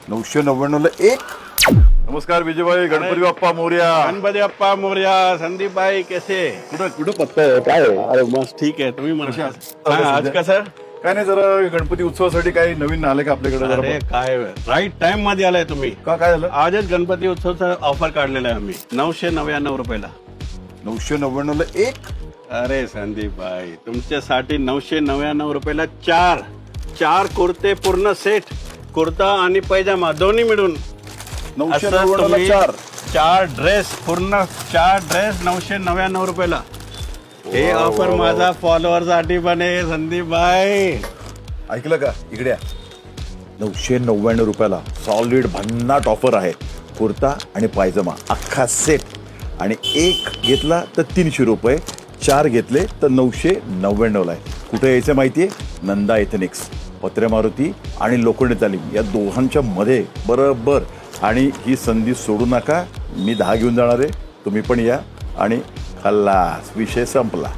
999ला एक. नमस्कार विजयभाई, गणपती बाप्पा मोरया. गणपती बाप्पा मोरया. संदीप भाई कैसे? कुठं पत्ता आहे काय आहे? अरे मस्त ठीक आहे. तुम्ही म्हणा आज कसं काय नाही, जरा गणपती उत्सवासाठी काही नवीन आले का आपल्याकडे? अरे काय राईट टाइम मध्ये आलाय तुम्ही. काय झालं? आजच गणपती उत्सवचा ऑफर काढलेला आहे आम्ही 999 रुपयाला. 999ला एक. अरे संदीप भाई, तुमच्यासाठी 999 रुपयाला चार कुर्ते पूर्ण सेट, कुर्ता आणि पैजामा दोन्ही मिळून 999ला चार. चार ड्रेस 999 रुपयाला. हे ऑफर माझा फॉलोअर साठी पण आहे संदीप भाई. ऐकलं का? इकडे या. 999 रुपयाला सॉलिड भन्नाट ऑफर आहे. कुर्ता आणि पायजमा अख्खा सेट, आणि एक घेतला तर 300 रुपये, चार घेतले तर 999ला आहे. कुठे यायचं माहितीये? नंदा एथनिक्स, पत्रे मारुती आणि लोखंडी तालीम या दोघांच्या मध्ये बरोबर. आणि ही संधी सोडू नका. मी 10 घेऊन जाणार आहे, तुम्ही पण या आणि खल्लास, विषय संपला.